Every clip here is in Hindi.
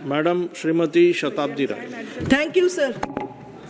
Madam Shrimati Shatabdi Roy. Thank you sir.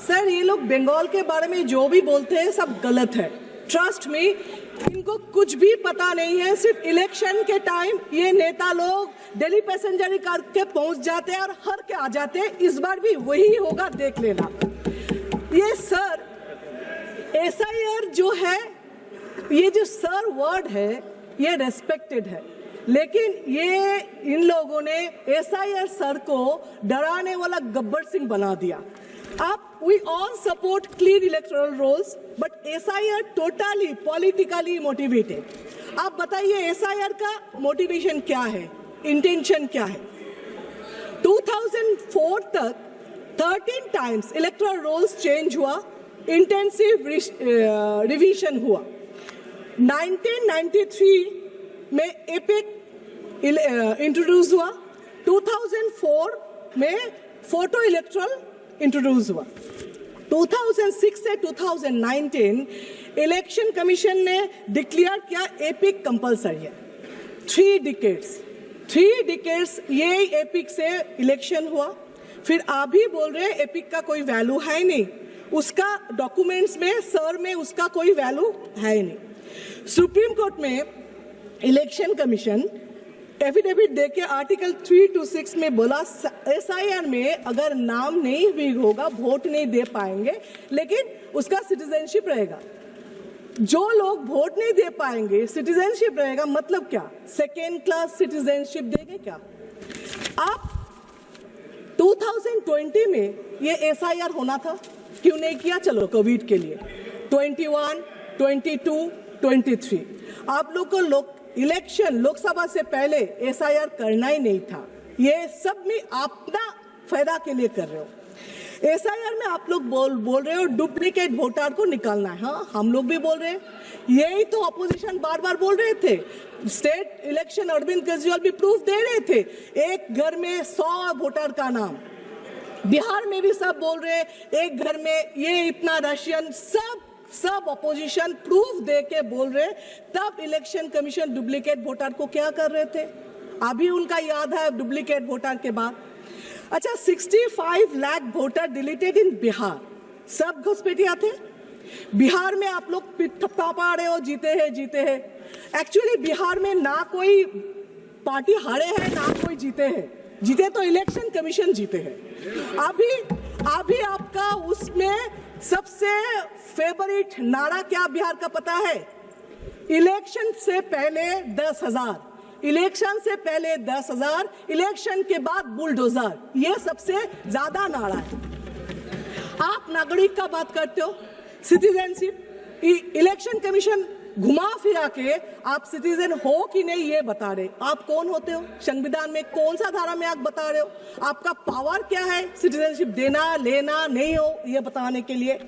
Sir, ये लोग बंगाल के बारे में जो भी बोलते हैं सब गलत है। ट्रस्ट मी, इनको कुछ भी पता नहीं है। सिर्फ इलेक्शन के टाइम ये नेता लोग दिल्ली पैसेंजर करके पहुंच जाते हैं और हर के आ जाते हैं। इस बार भी वही होगा, देख लेना। ये सर SIR जो है, ये जो सर वर्ड है ये रेस्पेक्टेड है, लेकिन ये इन लोगों ने SIR सर को डराने वाला गब्बर सिंह बना दिया। अब we all support clean electoral rolls, but SIR totally politically motivated। आप बताइए SIR का मोटिवेशन क्या है, इंटेंशन क्या है? 2004 तक 13 टाइम्स इलेक्टोरल रोल्स चेंज हुआ, इंटेंसिव रिवीजन हुआ। 1993 में एपिक इंट्रोड्यूस हुआ, 2004 में फोटो इलेक्ट्रल इंट्रोड्यूस हुआ। 2006 से 2019 इलेक्शन कमीशन ने डिक्लेयर किया एपिक कंपलसरी है। 3 डिकेड्स ये एपिक से इलेक्शन हुआ। फिर आप भी बोल रहे हैं एपिक का कोई वैल्यू है ही नहीं, उसका डॉक्यूमेंट्स में सर में उसका कोई वैल्यू है ही नहीं। सुप्रीम कोर्ट में इलेक्शन कमीशन एफिडेविट देके आर्टिकल 326 में बोला SIR में अगर नाम नहीं भी होगा, वोट नहीं दे पाएंगे, लेकिन उसका सिटीजनशिप रहेगा। जो लोग वोट नहीं दे पाएंगे, सिटीजनशिप रहेगा, मतलब क्या? सेकेंड क्लास सिटीजनशिप देंगे क्या? आप 2020 में ये SIR होना था, क्यों नहीं किया? चलो कोविड के लिए 21, 22, 23 आप लोग को इलेक्शन लोकसभा से पहले SIR करना ही नहीं था। ये सब में अपना फायदा के लिए कर रहे हो। SIR में आप लोग बोल रहे हो डुप्लीकेट वोटर को निकालना है। हाँ, हम लोग भी बोल रहे हैं, यही तो अपोजिशन बार बार बोल रहे थे। स्टेट इलेक्शन अरविंद केजरीवाल भी प्रूफ दे रहे थे, एक घर में 100 वोटर का नाम। बिहार में भी सब बोल रहे हैं एक घर में ये इतना रशियन, सब अपोजिशन प्रूफ दे के बोल रहे। तब इलेक्शन कमीशन डुप्लीकेट वोटर को क्या कर रहे थे? अभी उनका याद है डुप्लीकेट वोटर के बाद। अच्छा, 65 लाख वोटर डिलीटेड इन बिहार, सब घुसपैठिया थे। बिहार में आप लोग थप्पा पा रहे हो, जीते हैं। एक्चुअली बिहार में ना कोई पार्टी हारे हैं ना कोई जीते तो इलेक्शन कमीशन जीते हैं। अभी आपका उसमें सबसे फेवरेट नारा क्या बिहार का पता है? इलेक्शन से पहले 10,000, इलेक्शन से पहले 10,000, इलेक्शन के बाद बुलडोजर, ये सबसे ज्यादा नारा है। आप नागरिक का बात करते हो, सिटीजनशिप, इलेक्शन कमीशन घुमा फिरा के आप सिटीजन हो कि नहीं ये बता रहे। आप कौन होते हो? संविधान में कौन सा धारा में आप बता रहे हो? आपका पावर क्या है सिटीजनशिप देना लेना नहीं हो ये बताने के लिए?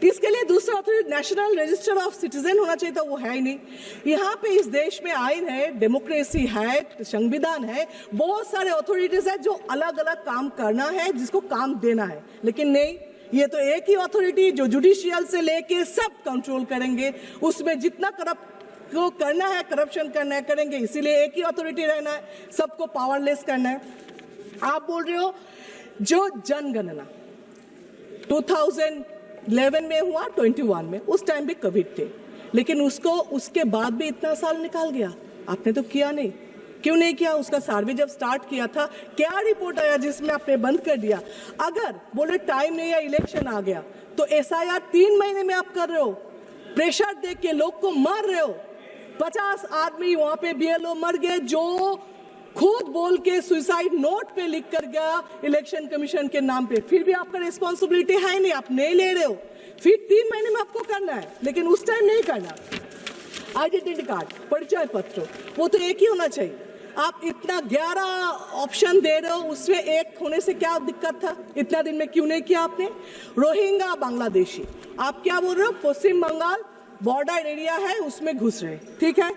इसके लिए दूसरा authority national register of citizen होना चाहिए था, वो है ही नहीं। यहाँ पे इस देश में आइन है, डेमोक्रेसी है, संविधान है, बहुत सारे अथॉरिटीज है जो अलग अलग काम करना है, जिसको काम देना है, लेकिन नहीं, ये तो एक ही अथॉरिटी जो जुडिशियल से लेके सब कंट्रोल करेंगे। उसमें जितना करप्शन करना है करेंगे, इसीलिए एक ही अथॉरिटी रहना है, सबको पावरलेस करना है। आप बोल रहे हो जो जनगणना 2011 में हुआ, 21 में, उस टाइम भी कोविड थे, लेकिन उसके बाद भी इतना साल निकाल गया, आपने तो किया नहीं। क्यों नहीं किया? उसका सर्वे जब स्टार्ट किया था, क्या रिपोर्ट आया जिसमें आपने बंद कर दिया? अगर बोले टाइम नहीं है, इलेक्शन आ गया, तो SIR 3 महीने में आप कर रहे हो, प्रेशर दे के लोग को मार रहे हो। 50 आदमी वहां पे BLO मर गए जो खुद बोल के सुसाइड नोट पे लिख कर गया इलेक्शन कमीशन के नाम पे। फिर भी आपका रिस्पॉन्सिबिलिटी है नहीं, आप नहीं ले रहे हो। फिर 3 महीने में आपको करना है, लेकिन उस टाइम नहीं करना। आइडेंटिटी कार्ड, परिचय पत्र, वो तो एक ही होना चाहिए। आप इतना 11 ऑप्शन दे रहे हो, उसमें एक होने से क्या दिक्कत था? इतना दिन में क्यों नहीं किया आपने? रोहिंग्या बांग्लादेशी, आप क्या बोल रहे हो? पश्चिम बंगाल बॉर्डर एरिया है, उसमें घुस रहे, ठीक है।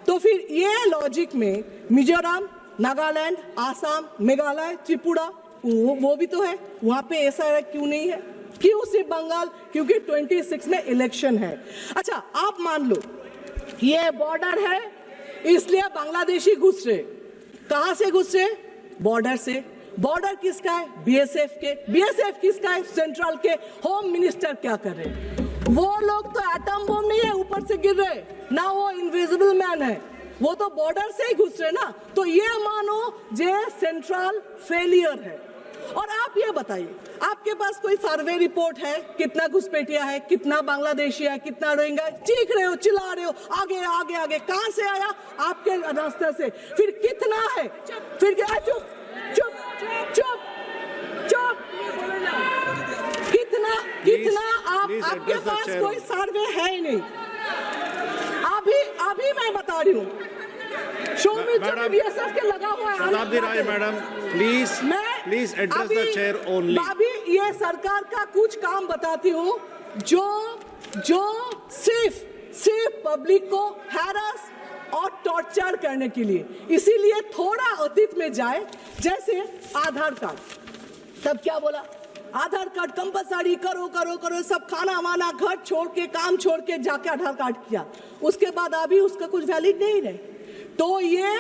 तो फिर ये लॉजिक में मिजोरम, नागालैंड, आसाम, मेघालय, त्रिपुरा, वो भी तो है, वहां पे SIR क्यों नहीं है? क्यों सिर्फ बंगाल? क्योंकि 26 में इलेक्शन है। अच्छा, आप मान लो ये बॉर्डर है, इसलिए बांग्लादेशी घुस रहे। कहां से घुस रहे? बॉर्डर से। बॉर्डर किसका है? बीएसएफ के। बीएसएफ किसका है? सेंट्रल के। होम मिनिस्टर क्या कर रहे हैं? वो लोग तो एटम बम नहीं है ऊपर से गिर रहे ना, वो इनविजिबल मैन है, वो तो बॉर्डर से ही घुस रहे ना। तो ये मानो जे सेंट्रल फेलियर है। और आप ये बताइए, आपके पास कोई सर्वे रिपोर्ट है कितना घुसपैठिया है, कितना बांग्लादेशी है, कितना रोहिंग्या है? चीख रहे हो, चिल्ला रहे हो, आगे आगे आगे। कहां से आया? आपके रास्ते से। फिर कितना है? फिर क्या? चुप चुप चुप चुप। कितना कितना आपके पास कोई सर्वे है ही नहीं। अभी मैं बता रही हूँ, बीएसएफ के लगा हुआ है। Shatabdi Roy madam, please address the chair only. अभी ये सरकार का कुछ काम बताती हूँ जो सिर्फ पब्लिक को हैरास और टॉर्चर करने के लिए। इसीलिए थोड़ा अतीत में जाए, जैसे आधार कार्ड। तब क्या बोला? आधार कार्ड कंपलसरी करो करो करो, सब खाना वाना घर छोड़ के, काम छोड़ के जाके आधार कार्ड किया। उसके बाद अभी उसका कुछ वैलिड नहीं रहे। तो ये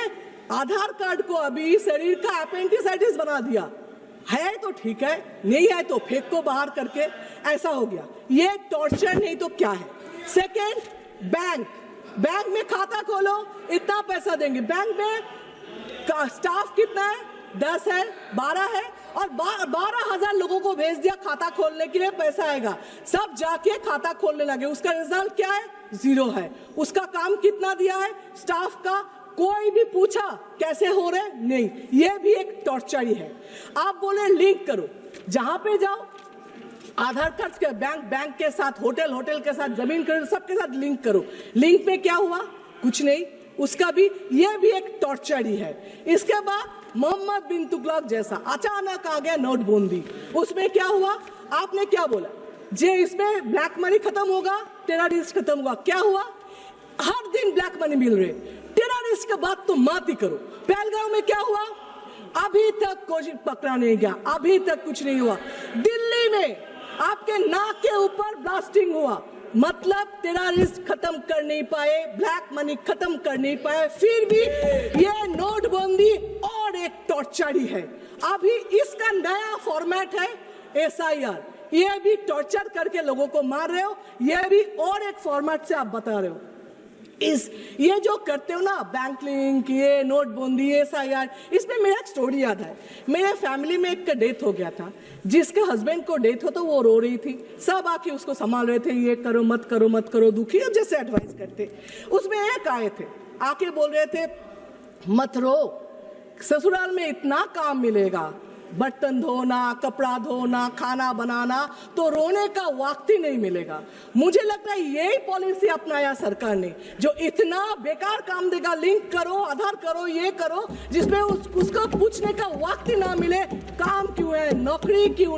आधार कार्ड को अभी शरीर का अपेंडिसाइटिस बना दिया है। तो ठीक है, नहीं है तो फेंक को बाहर करके, ऐसा हो गया। ये टॉर्चर नहीं तो क्या है? सेकेंड, बैंक में खाता खोलो, इतना पैसा देंगे। बैंक में का स्टाफ कितना है? 10 है, 12 है, और 12,000 लोगों को भेज दिया खाता खोलने के लिए, पैसा आएगा। सब जाके खाता खोलने लगे। उसका रिजल्ट क्या है? 0 है। उसका काम कितना दिया है स्टाफ का? कोई भी पूछा कैसे हो रहे? नहीं। ये भी एक टॉर्चर ही है। आप बोले लिंक करो, जहां पे जाओ आधार कार्ड के बैंक के साथ, होटल के साथ, जमीन खरीद, सबके साथ लिंक करो। लिंक में क्या हुआ? कुछ नहीं। उसका भी, ये भी एक टॉर्चर ही है। इसके बाद मोहम्मद बिन तुगलक जैसा अचानक आ गया नोटबंदी। उसमें क्या हुआ? आपने क्या बोला? जे इसमें ब्लैक मनी खत्म होगा, टेररिस्ट खत्म होगा। क्या हुआ? हर दिन ब्लैक मनी मिल रहे। टेररिस्ट के बाद तो मत ही करो। पहलगाम में क्या हुआ? अभी तक कोई पकड़ा नहीं गया, अभी तक कुछ नहीं हुआ। दिल्ली में आपके नाक के ऊपर ब्लास्टिंग हुआ, मतलब टेररिस्ट खत्म कर नहीं पाए, ब्लैक मनी खत्म कर नहीं पाए। फिर भी ये नोटबंदी और एक टॉर्चर ही है। अभी इसका नया फॉर्मेट है SIR। ये भी टॉर्चर करके लोगों को मार रहे हो, ये भी और एक फॉर्मेट से आप बता रहे हो। ये जो करते हो ना, बैंक लिंक, ये नोटबंदी, SIR, इसमें मेरा एक स्टोरी याद है। मेरे फैमिली में एक का डेथ हो गया था, जिसके हस्बैंड को डेथ हो तो वो रो रही थी। सब आके उसको संभाल रहे थे, ये करो मत करो मत करो, दुखी हो जैसे एडवाइस करते। उसमें एक आए थे, आके बोल रहे थे मत रो, ससुराल में इतना काम मिलेगा, बर्तन धोना, कपड़ा धोना, खाना बनाना, तो रोने का वक्त ही नहीं मिलेगा। मुझे लगता है यही पॉलिसी अपनाया सरकार ने, जो इतना बेकार काम देगा। लिंक करो, आधार करो, ये करो, जिसमें उसको पूछने का वक्त ही ना मिले काम क्यों है, नौकरी क्यों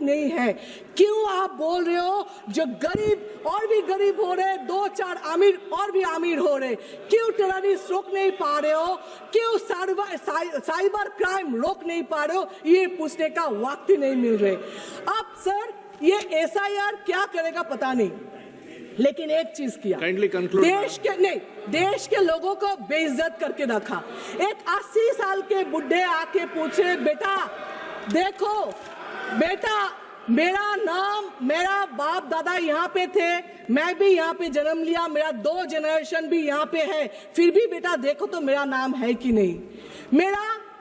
नहीं है। क्यों आप बोल रहे हो जो गरीब और भी गरीब हो रहे, 2-4 अमीर और भी अमीर हो रहे, क्यों टेररिस्ट रोक नहीं पा रहे हो, क्यों साइबर क्राइम रोक नहीं पा रहे हो, ये पूछने का वक्त ही नहीं मिल रहे। अब सर ये SIR क्या करेगा पता नहीं, लेकिन एक चीज किया, देश के लोगों को बेइज्जत करके रखा। एक 80 साल के बुढ़े आके पूछे, बेटा देखो बेटा, मेरा बाप दादा यहाँ पे थे, मैं भी यहाँ पे जन्म लिया, मेरा 2 जनरेशन भी यहाँ पे है, फिर भी बेटा देखो तो मेरा नाम है कि नहीं,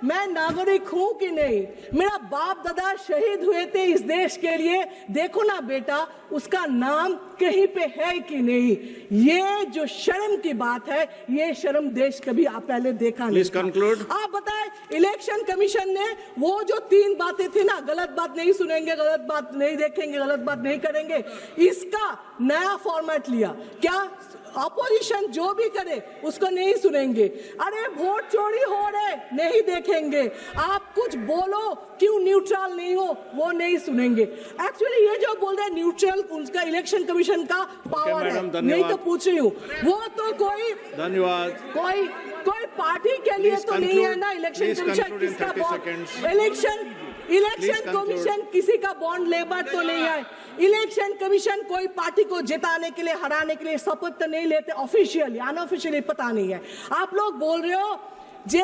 मैं नागरिक हूं कि नहीं, मेरा बाप दादा शहीद हुए थे इस देश के लिए, देखो ना बेटा उसका नाम कहीं पे है कि नहीं। ये जो शर्म की बात है, ये शर्म देश कभी आप पहले देखा नहीं। आप बताएं, इलेक्शन कमीशन ने वो जो 3 बातें थी ना, गलत बात नहीं सुनेंगे, गलत बात नहीं देखेंगे, गलत बात नहीं करेंगे, इसका नया फॉर्मेट लिया। क्या अपोजिशन जो भी करे उसको नहीं सुनेंगे। अरे वोट चोरी हो रहे नहीं देखेंगे, आप कुछ बोलो क्यों न्यूट्रल नहीं हो वो नहीं सुनेंगे। एक्चुअली ये जो बोल रहे हैं न्यूट्रल, उनका इलेक्शन कमीशन का पावर है, नहीं तो पूछ रही हूँ, वो तो कोई धन्यवाद कोई पार्टी के लिए तो नहीं है ना। इलेक्शन कमीशन किसका बॉन्ड, इलेक्शन कमीशन किसी का बॉन्ड लेबर तो नहीं है। इलेक्शन कमीशन कोई पार्टी को जिताने के लिए, हराने के लिए शपथ तो नहीं लेते, ऑफिशियली अनऑफिशियली पता नहीं है। आप लोग बोल रहे हो जे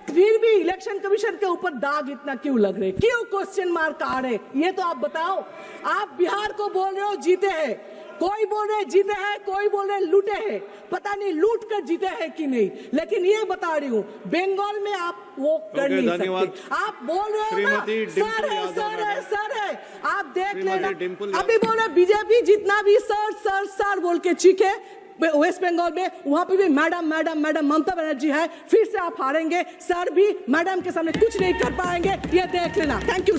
फिर भी इलेक्शन कमीशन के ऊपर दाग इतना क्यों लग रहे, क्यों क्वेश्चन मार्क आ रहे, ये तो आप बताओ। आप बिहार को बोल रहे हो जीते हैं, कोई बोल रहे जीते हैं, कोई बोल रहे लूटे हैं, पता नहीं लूट कर जीते हैं कि नहीं। लेकिन ये बता रही हूँ, बंगाल में आप वो कर नहीं सकते। आप बोल रहे हो ना सर है, सर है, सर है, आप देख लेना। अभी बोले बीजेपी जितना भी सर सर सर बोल के चीखे वेस्ट बंगाल में, वहां पे भी madam madam madam Mamata Banerjee है, फिर से आप हारेंगे। सर भी मैडम के सामने कुछ नहीं कर पाएंगे, ये देख लेना। Thank you.